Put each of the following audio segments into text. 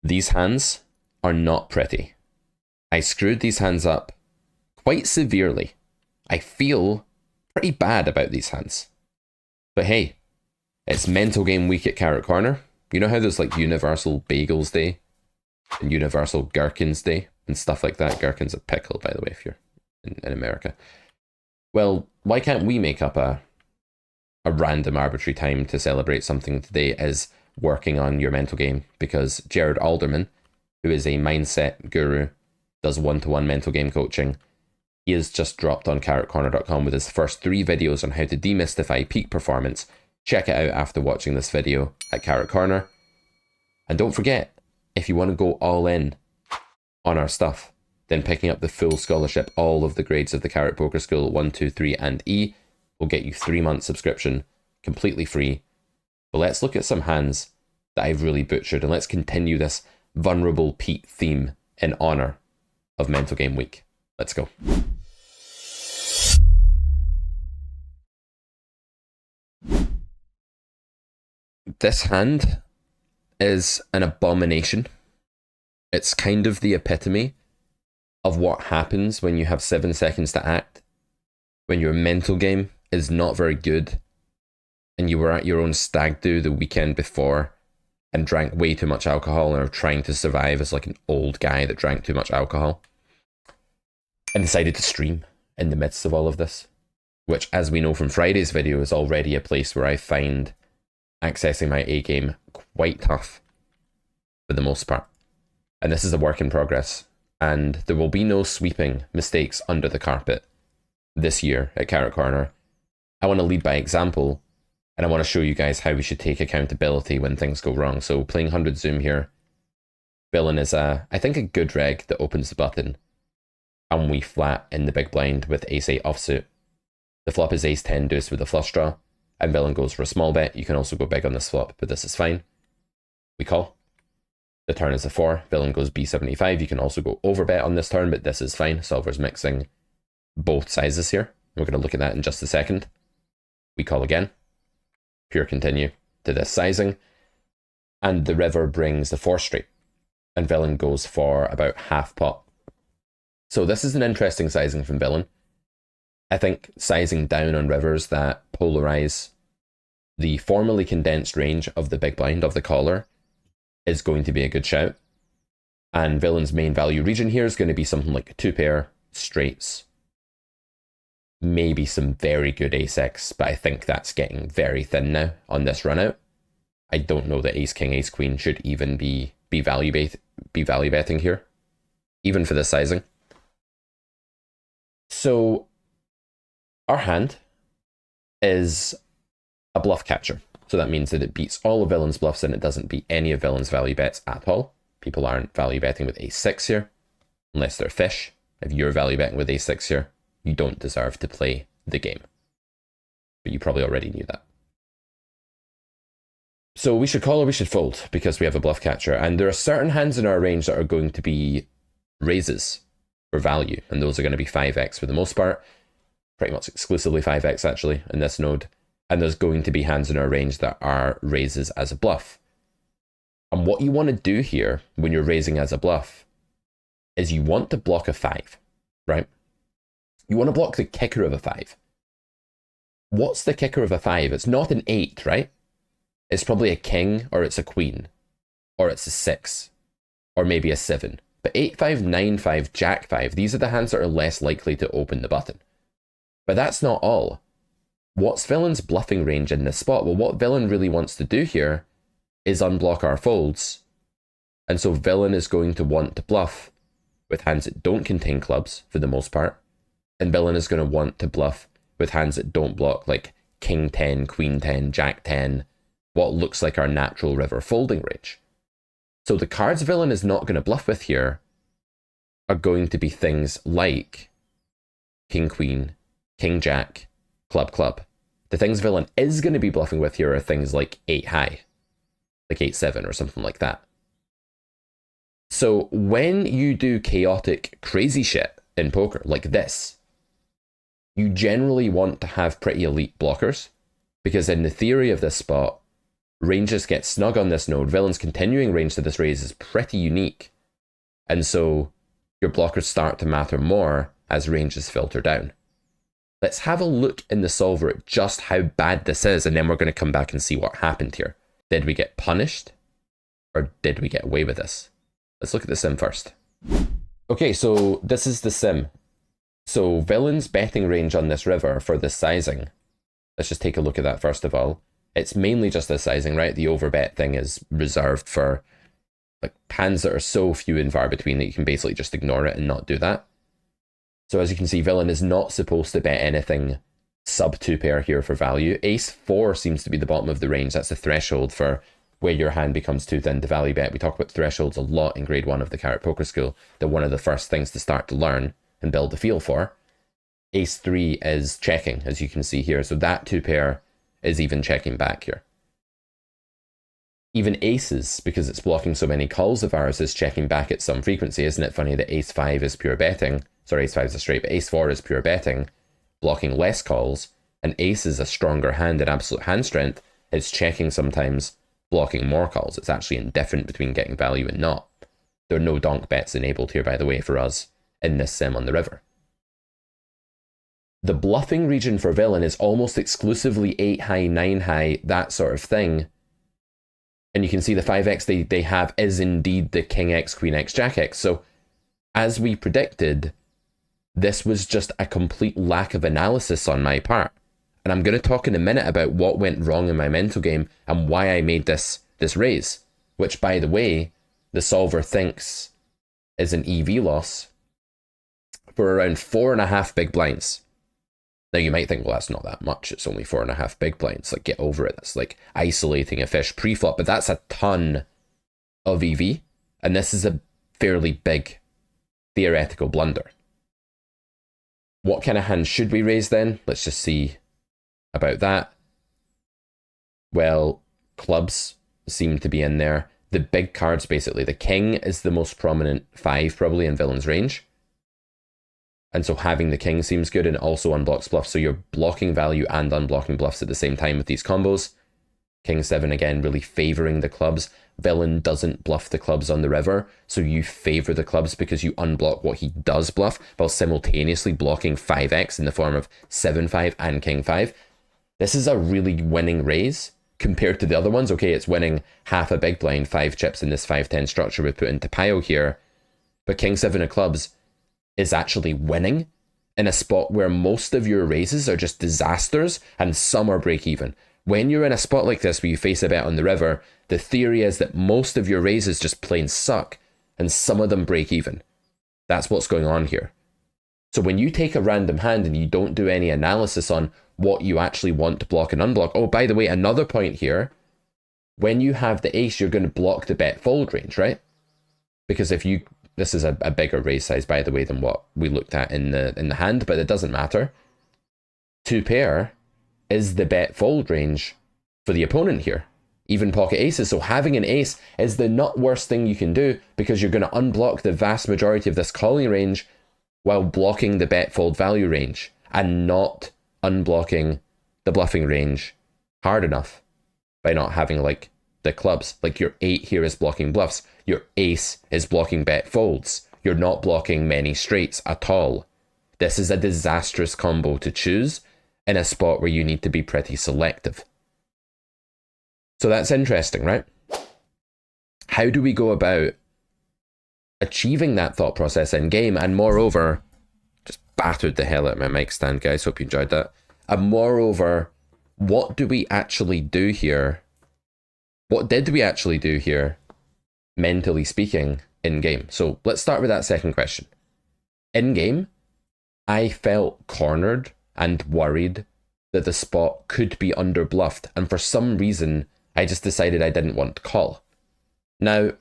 These hands are not pretty. I screwed these hands up quite severely. I feel pretty bad about these hands. But hey, it's mental game week at Carrot Corner. You know how there's like Universal Bagels Day and Universal Gherkins Day and stuff like that? Gherkin's a pickle, by the way, if you're in America. Well, why can't we make up a random arbitrary time to celebrate something today as working on your mental game? Because Jared Alderman, who is a mindset guru, does one-to-one mental game coaching. He has just dropped on carrotcorner.com with his first 3 videos on how to demystify peak performance. Check it out after watching this video at Carrot Corner. And don't forget, if you want to go all in on our stuff, then picking up the full scholarship, all of the grades of the Carrot Poker School 1, 2, 3 and E will get you 3-month subscription completely free. But let's look at some hands that I've really butchered, and let's continue this vulnerable Pete theme in honor of Mental Game Week. Let's go. This hand is an abomination. It's kind of the epitome of what happens when you have 7 seconds to act, when your mental game is not very good, and you were at your own stag do the weekend before and drank way too much alcohol and are trying to survive as like an old guy that drank too much alcohol, and decided to stream in the midst of all of this, which, as we know from Friday's video, is already a place where I find accessing my A game quite tough for the most part. And this is a work in progress, and there will be no sweeping mistakes under the carpet this year at Carrot Corner. I want to lead by example, and I want to show you guys how we should take accountability when things go wrong. So playing 100 Zoom here, villain is I think a good reg that opens the button, and we flat in the big blind with ace-8 offsuit. The flop is ace-10 deuce with a flush draw, and villain goes for a small bet. You can also go big on this flop, but this is fine. We call. The turn is a 4, villain goes b75. You can also go over bet on this turn, but this is fine. Solver's mixing both sizes here. We're going to look at that in just a second. We call again. Pure continue to this sizing. And the river brings the 4 straight, and villain goes for about half pot. So this is an interesting sizing from villain. I think sizing down on rivers that polarize the formally condensed range of the big blind of the caller is going to be a good shout. And villain's main value region here is going to be something like 2 pair, straights, maybe some very good ace-x, but I think that's getting very thin now on this run out. I don't know that ace-king, ace-queen should even be value betting here, even for this sizing. So our hand is a bluff catcher. So that means that it beats all of villain's bluffs and it doesn't beat any of villain's value bets at all. People aren't value betting with ace-6 here, unless they're fish. If you're value betting with ace-6 here, you don't deserve to play the game. But you probably already knew that. So we should call or we should fold because we have a bluff catcher. And there are certain hands in our range that are going to be raises for value. And those are going to be 5x for the most part. Pretty much exclusively 5x actually in this node. And there's going to be hands in our range that are raises as a bluff. And what you want to do here when you're raising as a bluff is you want to block a 5, right? You want to block the kicker of a 5. What's the kicker of a 5? It's not an 8, right? It's probably a king, or it's a queen, or it's a 6, or maybe a 7. But 8-5, 9-5, Jack-5, these are the hands that are less likely to open the button. But that's not all. What's villain's bluffing range in this spot? Well, what villain really wants to do here is unblock our folds. And so villain is going to want to bluff with hands that don't contain clubs, for the most part. And villain is going to want to bluff with hands that don't block, like king 10, queen 10, jack 10, what looks like our natural river folding range. So the cards villain is not going to bluff with here are going to be things like king queen, king jack, club club. The things villain is going to be bluffing with here are things like 8 high, like 8-7 or something like that. So when you do chaotic crazy shit in poker like this, you generally want to have pretty elite blockers, because in the theory of this spot, ranges get snug on this node, villain's continuing range to this raise is pretty unique. And so your blockers start to matter more as ranges filter down. Let's have a look in the solver at just how bad this is, and then we're going to come back and see what happened here. Did we get punished, or did we get away with this? Let's look at the sim first. Okay, so this is the sim. So villain's betting range on this river for this sizing. Let's just take a look at that first of all. It's mainly just this sizing, right? The overbet thing is reserved for like hands that are so few and far between that you can basically just ignore it and not do that. So as you can see, villain is not supposed to bet anything sub 2 pair here for value. Ace 4 seems to be the bottom of the range. That's the threshold for where your hand becomes too thin to value bet. We talk about thresholds a lot in grade 1 of the Carrot Poker School. They're one of the first things to start to learn and build a feel for. Ace 3 is checking, as you can see here. So that 2 pair is even checking back here. Even aces, because it's blocking so many calls of ours, is checking back at some frequency. Isn't it funny that ace 5 is pure betting? Sorry, ace 5 is a straight, but ace 4 is pure betting, blocking less calls, and ace is a stronger hand in absolute hand strength. It's checking sometimes, blocking more calls. It's actually indifferent between getting value and not. There are no donk bets enabled here, by the way, for us in this sim on the river. The bluffing region for villain is almost exclusively 8 high, 9 high, that sort of thing. And you can see the 5x they have is indeed the king x, queen x, jack x. So as we predicted, this was just a complete lack of analysis on my part. And I'm going to talk in a minute about what went wrong in my mental game and why I made this raise, which, by the way, the solver thinks is an EV loss for around 4.5 big blinds. Now you might think, well, that's not that much. It's only 4.5 big blinds. Like, get over it. That's like isolating a fish pre-flop, but that's a ton of EV. And this is a fairly big theoretical blunder. What kind of hand should we raise then? Let's just see about that. Well, clubs seem to be in there. The big cards, basically. The king is the most prominent 5 probably in villain's range. And so having the king seems good, and also unblocks bluffs. So you're blocking value and unblocking bluffs at the same time with these combos. King 7 again, really favoring the clubs. Villain doesn't bluff the clubs on the river, so you favor the clubs because you unblock what he does bluff, while simultaneously blocking 5x in the form of 7-5 and king 5. This is a really winning raise compared to the other ones. Okay, it's winning half a big blind, 5 chips in this 5-10 structure we put into pile here. But king 7 of clubs is actually winning in a spot where most of your raises are just disasters and some are break even. When you're in a spot like this where you face a bet on the river, the theory is that most of your raises just plain suck and some of them break even. That's what's going on here. So when you take a random hand and you don't do any analysis on what you actually want to block and unblock. Oh, by the way, another point here. When you have the ace, you're going to block the bet fold range, right? Because if you... This is a bigger raise size, by the way, than what we looked at in the hand, but it doesn't matter. 2 pair is the bet fold range for the opponent here. Even pocket aces. So having an ace is the not worst thing you can do, because you're going to unblock the vast majority of this calling range while blocking the bet fold value range and not unblocking the bluffing range hard enough by not having like the clubs. Like your 8 here is blocking bluffs. Your ace is blocking bet folds. You're not blocking many straights at all. This is a disastrous combo to choose in a spot where you need to be pretty selective. So that's interesting, right? How do we go about achieving that thought process in game? And moreover, just battered the hell out of my mic stand, guys. Hope you enjoyed that. And moreover, what do we actually do here? What did we actually do here, mentally speaking, in game? So let's start with that second question. In game, I felt cornered and worried that the spot could be under bluffed, and for some reason, I just decided I didn't want to call. Now,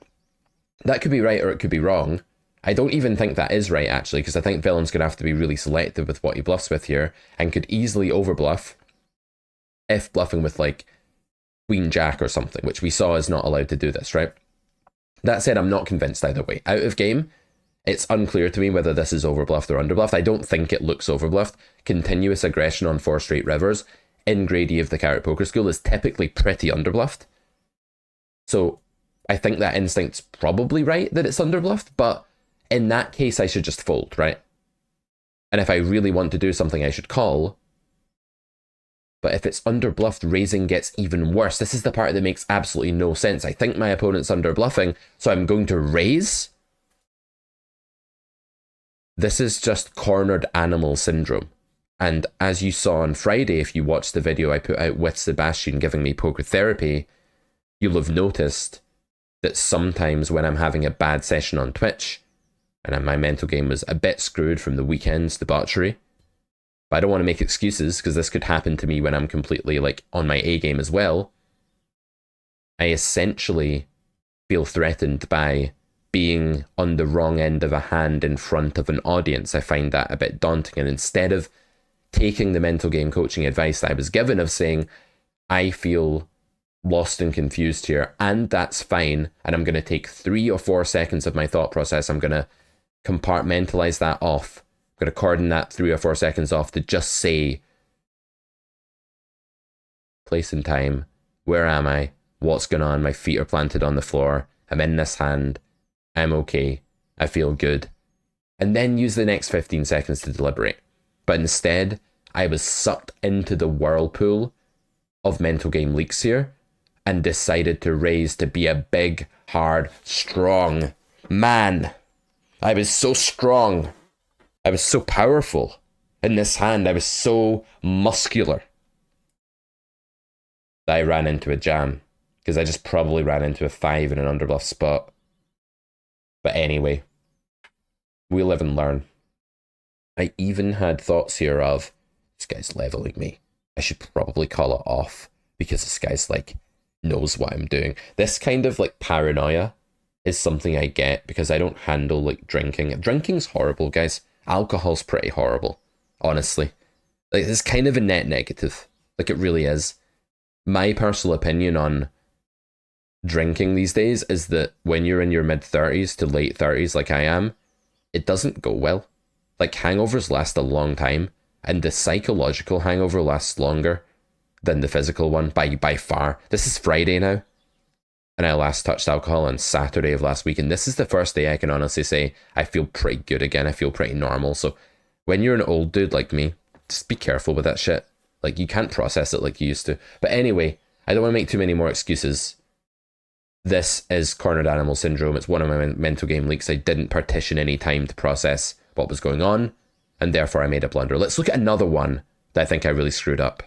that could be right or it could be wrong. I don't even think that is right, actually, because I think villain's going to have to be really selective with what he bluffs with here, and could easily overbluff if bluffing with, like, Queen Jack or something, which we saw is not allowed to do this, right? That said, I'm not convinced either way. Out of game, it's unclear to me whether this is overbluffed or underbluffed. I don't think it looks overbluffed. Continuous aggression on 4 straight rivers in grade E of the Carrot Poker School is typically pretty underbluffed. So I think that instinct's probably right that it's underbluffed, but in that case, I should just fold, right? And if I really want to do something, I should call. But if it's underbluffed, raising gets even worse. This is the part that makes absolutely no sense. I think my opponent's underbluffing, so I'm going to raise. This is just cornered animal syndrome. And as you saw on Friday, if you watched the video I put out with Sebastian giving me poker therapy, you'll have noticed that sometimes when I'm having a bad session on Twitch, and my mental game was a bit screwed from the weekend's debauchery, but I don't want to make excuses because this could happen to me when I'm completely like on my A game as well. I essentially feel threatened by being on the wrong end of a hand in front of an audience. I find that a bit daunting. And instead of taking the mental game coaching advice that I was given of saying, I feel lost and confused here, and that's fine, and I'm going to take 3 or 4 seconds of my thought process, I'm going to compartmentalize that off. I'm going to cordon that 3 or 4 seconds off to just say, place and time, where am I, what's going on, my feet are planted on the floor, I'm in this hand, I'm okay, I feel good. And then use the next 15 seconds to deliberate. But instead, I was sucked into the whirlpool of mental game leaks here and decided to raise to be a big, hard, strong man. I was so strong. I was so powerful in this hand. I was so muscular that I ran into a jam because I just probably ran into a 5 in an underbluff spot. But anyway, we live and learn. I even had thoughts here of, this guy's leveling me. I should probably call it off because this guy's like, knows what I'm doing. This kind of like paranoia is something I get because I don't handle like drinking. Drinking's horrible, guys. Alcohol's pretty horrible, honestly. Like, it's kind of a net negative. Like, it really is. My personal opinion on drinking these days is that when you're in your mid-30s to late 30s like I am, it doesn't go well. Like, hangovers last a long time, and the psychological hangover lasts longer than the physical one by far. This is Friday now, and I last touched alcohol on Saturday of last week, and this is the first day I can honestly say I feel pretty good again. I feel pretty normal. So when you're an old dude like me, just be careful with that shit. Like, you can't process it like you used to. But anyway, I don't want to make too many more excuses. This is cornered animal syndrome. It's one of my mental game leaks. I didn't partition any time to process what was going on, and therefore I made a blunder. Let's look at another one that I think I really screwed up,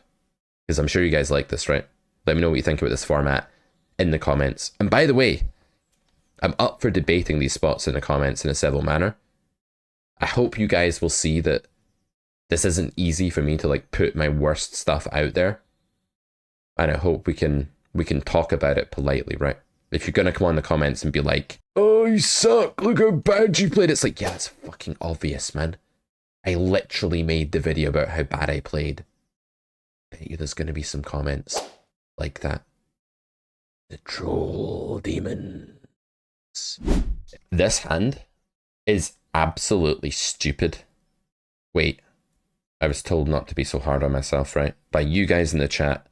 because I'm sure you guys like this, right? Let me know what you think about this format in the comments. And by the way, I'm up for debating these spots in the comments in a civil manner. I hope you guys will see that this isn't easy for me to like put my worst stuff out there. And I hope we can talk about it politely, right? If you're going to come on the comments and be like, oh, you suck, look how bad you played. It's like, yeah, it's fucking obvious, man. I literally made the video about how bad I played. Bet you there's going to be some comments like that. The troll demons. This hand is absolutely stupid. Wait, I was told not to be so hard on myself, right? By you guys in the chat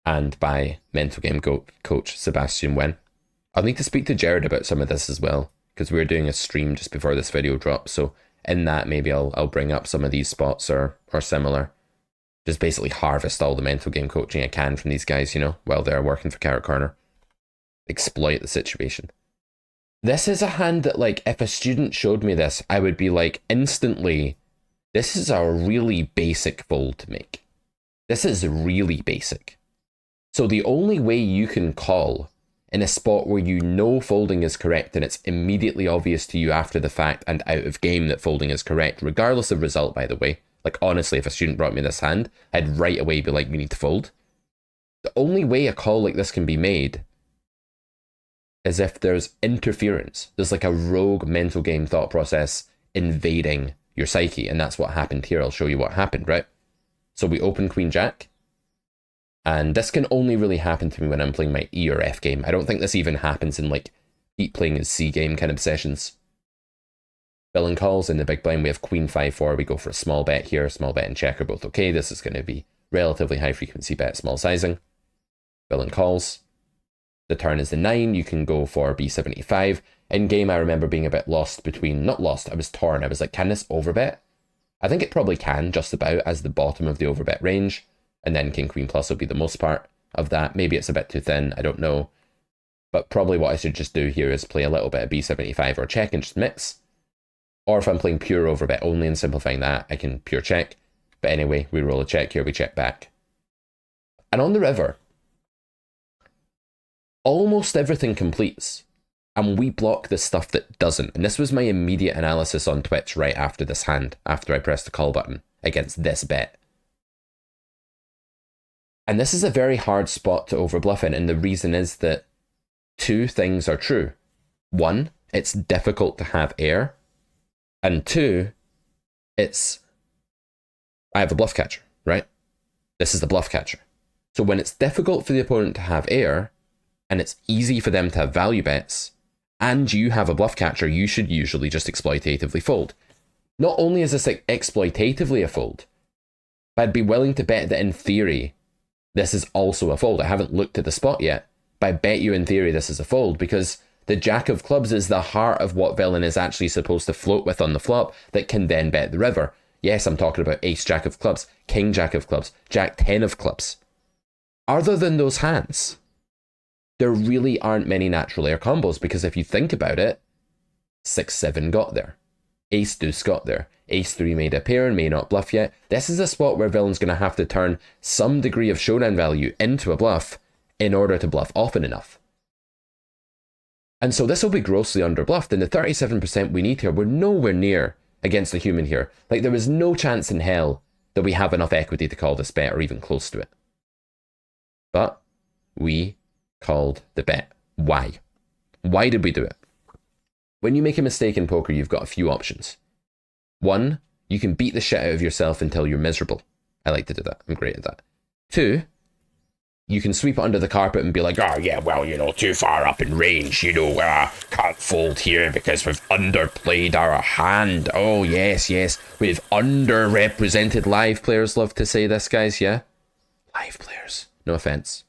and by mental game coach Sebastian Wen. I'll need to speak to Jared about some of this as well, because we're doing a stream just before this video drops. So in that, maybe I'll bring up some of these spots or similar. Just basically harvest all the mental game coaching I can from these guys, you know, while they're working for Carrot Corner. Exploit the situation. This is a hand that, like, if a student showed me this, I would be like, instantly, this is a really basic fold to make. This is really basic. So the only way you can call in a spot where you know folding is correct and it's immediately obvious to you after the fact and out of game that folding is correct, regardless of result, by the way. Like, honestly, if a student brought me this hand, I'd right away be like, we need to fold. The only way a call like this can be made is if there's interference. There's like a rogue mental game thought process invading your psyche, and that's what happened here. I'll show you what happened, right? So we open Queen Jack, and this can only really happen to me when I'm playing my E or F game. I don't think this even happens in like Pete playing his C game kind of sessions. Villain calls in the big blind. We have Queen 5-4. We go for a small bet here. Small bet and check are both okay. This is going to be relatively high frequency bet, small sizing. Villain calls. the turn is the 9, you can go for b75. In game, I remember being a bit lost between, not lost, I was torn. I was like, can this overbet? I think it probably can, just about, as the bottom of the overbet range. And then king queen plus will be the most part of that. Maybe it's a bit too thin, I don't know. But probably what I should just do here is play a little bit of b75 or check and just mix. Or if I'm playing pure overbet only and simplifying that, I can pure check. But anyway, we roll a check here, we check back. And on the river, almost everything completes. And we block the stuff that doesn't. And this was my immediate analysis on Twitch right after this hand, after I pressed the call button against this bet. And this is a very hard spot to overbluff in, and the reason is that two things are true. One, it's difficult to have air. And two, I have a bluff catcher, right? This is the bluff catcher. So when it's difficult for the opponent to have air, and it's easy for them to have value bets, and you have a bluff catcher, you should usually just exploitatively fold. Not only is this exploitatively a fold, but I'd be willing to bet that in theory, this is also a fold. I haven't looked at the spot yet, but I bet you in theory this is a fold, because the jack of clubs is the heart of what villain is actually supposed to float with on the flop that can then bet the river. Yes, I'm talking about ace jack of clubs, king jack of clubs, jack 10 of clubs. Other than those hands, there really aren't many natural air combos, because if you think about it, 6-7 got there. Ace deuce got there. Ace 3 made a pair and may not bluff yet. This is a spot where villain's going to have to turn some degree of showdown value into a bluff in order to bluff often enough. And so this will be grossly underbluffed, and the 37% we need here, we're nowhere near against the human here. Like, there is no chance in hell that we have enough equity to call this bet or even close to it. But we called the bet. Why? Why did we do it? When you make a mistake in poker, you've got a few options. One, you can beat the shit out of yourself until you're miserable. I like to do that. I'm great at that. Two, you can sweep it under the carpet and be like, oh yeah, well, too far up in range, can't fold here because we've underplayed our hand. Oh, yes, we've underrepresented. Live players love to say this, guys, yeah? Live players. No offense.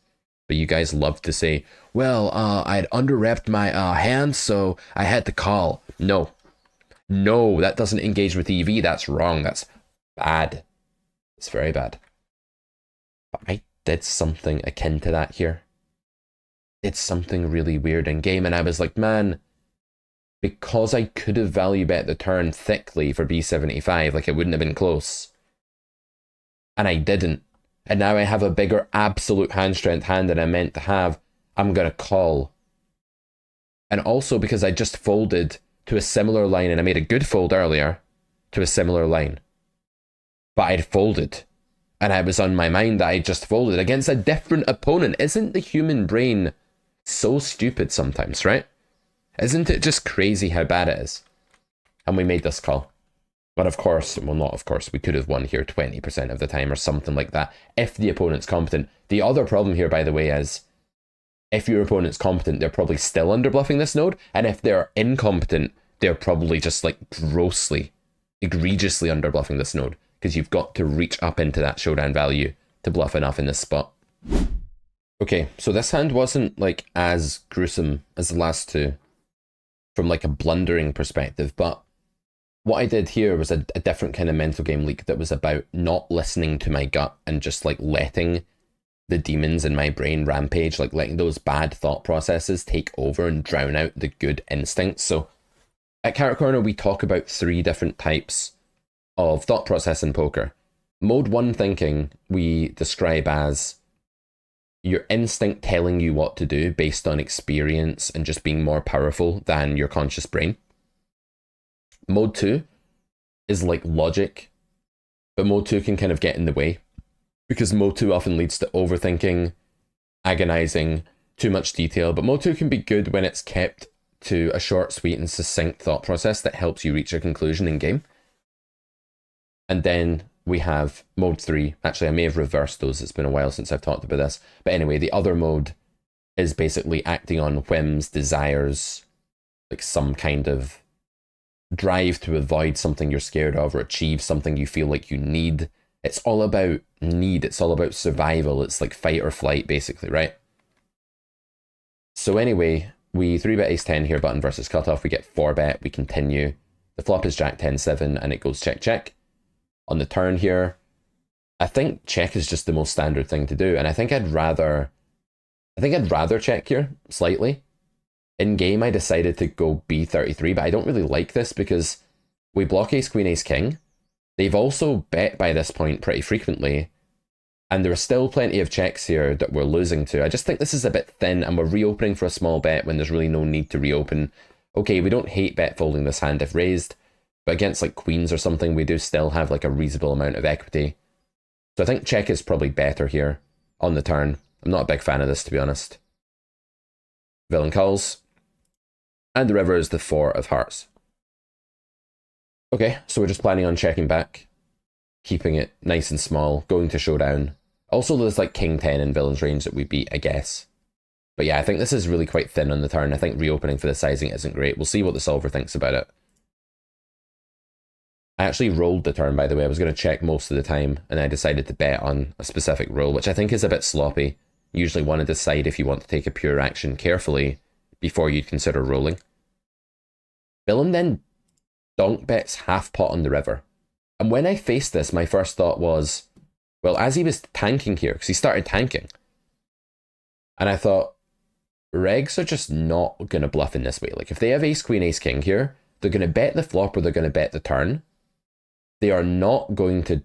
But you guys love to say, well, I'd underrepped my hand, so I had to call. No, that doesn't engage with EV. That's wrong. That's bad. It's very bad. But I did something akin to that here. It's something really weird in game, and I was like, man, because I could have value bet the turn thickly for b75, like it wouldn't have been close. And I didn't. And now I have a bigger absolute hand strength hand than I meant to have. I'm going to call. And also because I just folded to a similar line, and I made a good fold earlier to a similar line. But I'd folded. And I was on my mind that I just folded against a different opponent. Isn't the human brain so stupid sometimes, right? Isn't it just crazy how bad it is? And we made this call. But of course, well, not of course, we could have won here 20% of the time or something like that if the opponent's competent. The other problem here, by the way, is if your opponent's competent, they're probably still underbluffing this node. And if they're incompetent, they're probably just like grossly, egregiously underbluffing this node, because you've got to reach up into that showdown value to bluff enough in this spot. Okay, so this hand wasn't like as gruesome as the last two from like a blundering perspective, but what I did here was a different kind of mental game leak that was about not listening to my gut and just like letting the demons in my brain rampage, like letting those bad thought processes take over and drown out the good instincts. So at Carrot Corner, we talk about 3 different types of thought process in poker. Mode 1 thinking we describe as your instinct telling you what to do based on experience and just being more powerful than your conscious brain. Mode 2 is like logic, but mode 2 can kind of get in the way, because mode 2 often leads to overthinking, agonizing, too much detail. But mode 2 can be good when it's kept to a short, sweet, and succinct thought process that helps you reach a conclusion in game. And then we have mode 3. Actually, I may have reversed those. It's been a while since I've talked about this. But anyway, the other mode is basically acting on whims, desires, like some kind of drive to avoid something you're scared of or achieve something you feel like you need. It's all about need. It's all about survival. It's like fight or flight, basically, right? So anyway, we 3-bet ace-10 here, button versus cutoff. We get 4-bet, we continue. The flop is jack 10-7, and it goes check-check. On the turn here, I think check is just the most standard thing to do, and I think I'd rather check here, slightly. In game, I decided to go b33, but I don't really like this because we block ace-queen, ace-king. They've also bet by this point pretty frequently, and there are still plenty of checks here that we're losing to. I just think this is a bit thin, and we're reopening for a small bet when there's really no need to reopen. Okay, we don't hate bet folding this hand if raised, but against like queens or something, we do still have like a reasonable amount of equity. So I think check is probably better here on the turn. I'm not a big fan of this, to be honest. Villain calls. And the river is the 4 of hearts. Okay, so we're just planning on checking back, keeping it nice and small, going to showdown. Also, there's like king 10 in villain's range that we beat, I guess. But yeah, I think this is really quite thin on the turn. I think reopening for the sizing isn't great. We'll see what the solver thinks about it. I actually rolled the turn, by the way. I was going to check most of the time, and I decided to bet on a specific roll, which I think is a bit sloppy. You usually want to decide if you want to take a pure action carefully before you'd consider rolling. Villain then donk bets half pot on the river. And when I faced this, my first thought was, well, as he was tanking here, because he started tanking, and I thought, regs are just not going to bluff in this way. Like, if they have ace-queen, ace-king here, they're going to bet the flop or they're going to bet the turn. They are not going to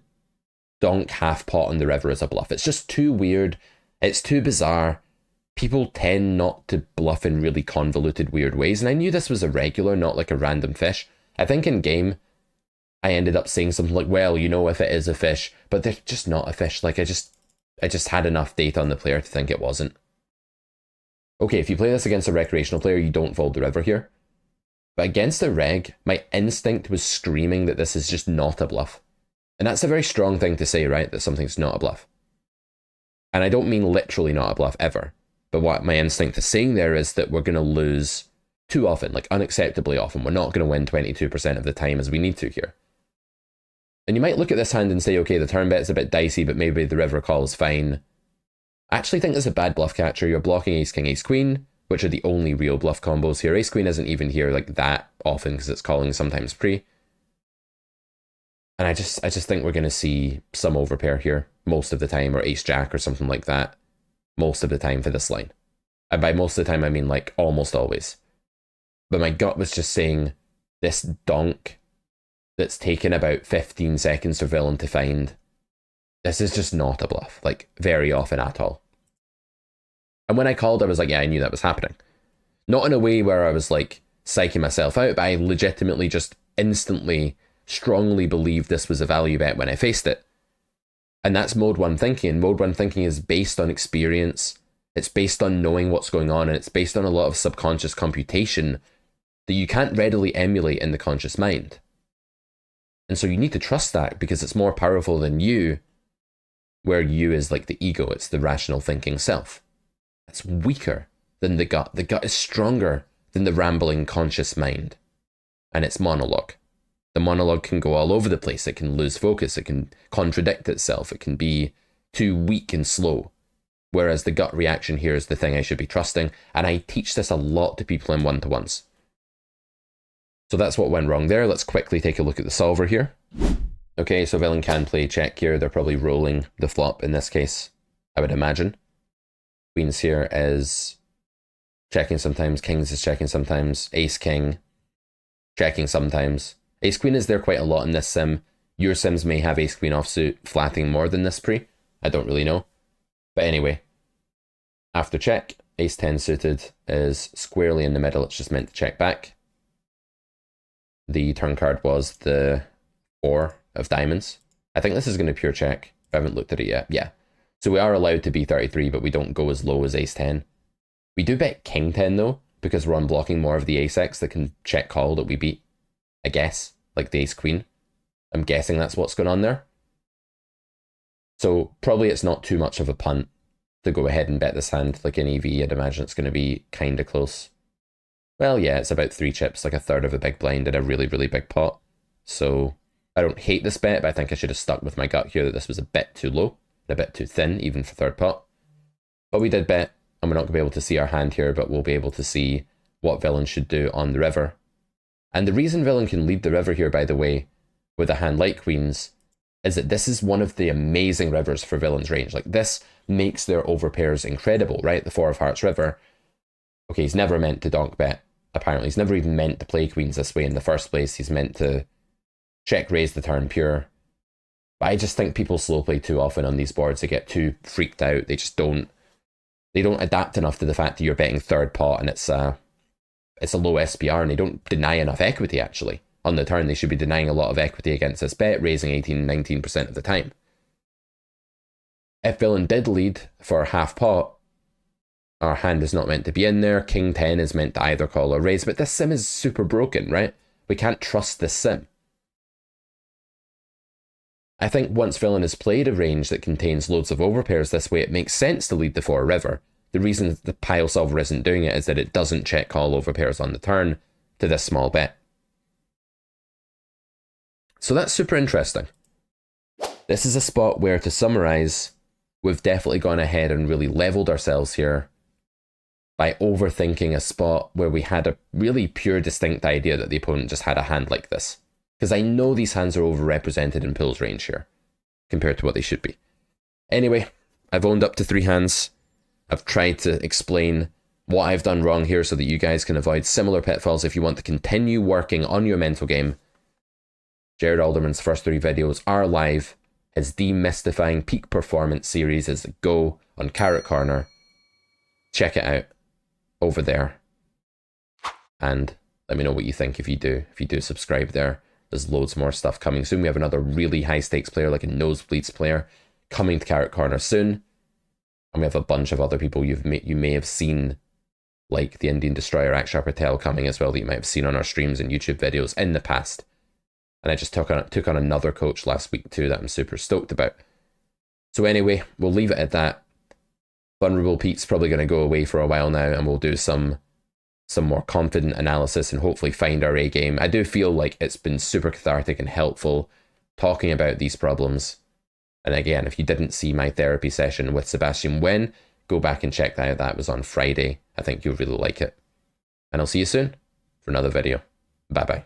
donk half pot on the river as a bluff. It's just too weird. It's too bizarre. People tend not to bluff in really convoluted, weird ways. And I knew this was a regular, not like a random fish. I think in game, I ended up saying something like, well, you know, if it is a fish, but they're just not a fish. Like, I just had enough data on the player to think it wasn't. Okay, if you play this against a recreational player, you don't fold the river here. But against a reg, my instinct was screaming that this is just not a bluff. And that's a very strong thing to say, right? That something's not a bluff. And I don't mean literally not a bluff ever. But what my instinct is saying there is that we're going to lose too often, like unacceptably often. We're not going to win 22% of the time as we need to here. And you might look at this hand and say, okay, the turn bet's a bit dicey, but maybe the river call is fine. I actually think this is a bad bluff catcher. You're blocking ace-king, ace-queen, which are the only real bluff combos here. Ace-queen isn't even here like that often because it's calling sometimes pre. And I just think we're going to see some overpair here most of the time, or ace-jack or something like that most of the time for this line. And by most of the time, I mean like almost always. But my gut was just saying this donk that's taken about 15 seconds for villain to find, this is just not a bluff, like very often at all. And when I called, I was like, yeah, I knew that was happening. Not in a way where I was like psyching myself out, but I legitimately just instantly, strongly believed this was a value bet when I faced it. And that's mode 1 thinking. And mode 1 thinking is based on experience. It's based on knowing what's going on, and it's based on a lot of subconscious computation that you can't readily emulate in the conscious mind. And so you need to trust that because it's more powerful than you, where you is like the ego, it's the rational thinking self. It's weaker than the gut. The gut is stronger than the rambling conscious mind. And it's monologue. The monologue can go all over the place. It can lose focus. It can contradict itself. It can be too weak and slow. Whereas the gut reaction here is the thing I should be trusting. And I teach this a lot to people in one-to-ones. So that's what went wrong there. Let's quickly take a look at the solver here. Okay, so villain can play check here. They're probably rolling the flop in this case, I would imagine. Queens here is checking sometimes. Kings is checking sometimes. Ace-king, checking sometimes. Ace-queen is there quite a lot in this sim. Your sims may have ace-queen offsuit flatting more than this pre. I don't really know. But anyway, after check, ace-10 suited is squarely in the middle. It's just meant to check back. The turn card was the 4 of diamonds. I think this is going to pure check. I haven't looked at it yet. Yeah. So we are allowed to be 33, but we don't go as low as ace-10. We do bet king-10 though, because we're unblocking more of the ace-x that can check call that we beat. I guess, like the ace-queen. I'm guessing that's what's going on there. So probably it's not too much of a punt to go ahead and bet this hand. Like in EV, I'd imagine it's going to be kind of close. Well, yeah, it's about 3 chips, like a third of a big blind in a really, really big pot. So I don't hate this bet, but I think I should have stuck with my gut here that this was a bit too low, and a bit too thin, even for third pot. But we did bet, and we're not going to be able to see our hand here, but we'll be able to see what villain should do on the river. And the reason villain can lead the river here, by the way, with a hand like queens, is that this is one of the amazing rivers for villain's range. Like, this makes their overpairs incredible, right? The Four of Hearts river. Okay, he's never meant to donk bet, apparently. He's never even meant to play queens this way in the first place. He's meant to check raise the turn pure. But I just think people slow play too often on these boards. They get too freaked out. They just don't adapt enough to the fact that you're betting third pot and it's a low SPR, and they don't deny enough equity, actually. On the turn, they should be denying a lot of equity against this bet, raising 18-19% of the time. If villain did lead for half pot, our hand is not meant to be in there. King 10 is meant to either call or raise, but this sim is super broken, right? We can't trust this sim. I think once villain has played a range that contains loads of overpairs this way, it makes sense to lead the 4 river. The reason the pile solver isn't doing it is that it doesn't check call overpairs on the turn to this small bet. So that's super interesting. This is a spot where, to summarize, we've definitely gone ahead and really leveled ourselves here by overthinking a spot where we had a really pure, distinct idea that the opponent just had a hand like this. Because I know these hands are overrepresented in Pool's range here, compared to what they should be. Anyway, I've owned up to 3 hands. I've tried to explain what I've done wrong here so that you guys can avoid similar pitfalls if you want to continue working on your mental game. Jared Alderman's first 3 videos are live. His Demystifying Peak Performance series is a go on Carrot Corner. Check it out over there. And let me know what you think if you do. If you do subscribe there, there's loads more stuff coming soon. We have another really high stakes player, like a Nosebleeds player, coming to Carrot Corner soon. And we have a bunch of other people you may have seen, like the Indian Destroyer Akshar Patel coming as well, that you might have seen on our streams and YouTube videos in the past. And I just took on another coach last week too that I'm super stoked about. So anyway, we'll leave it at that. Vulnerable Pete's probably going to go away for a while now, and we'll do some more confident analysis and hopefully find our A game. I do feel like it's been super cathartic and helpful talking about these problems. And again, if you didn't see my therapy session with Sebastian Wen, go back and check that out. That was on Friday. I think you'll really like it. And I'll see you soon for another video. Bye bye.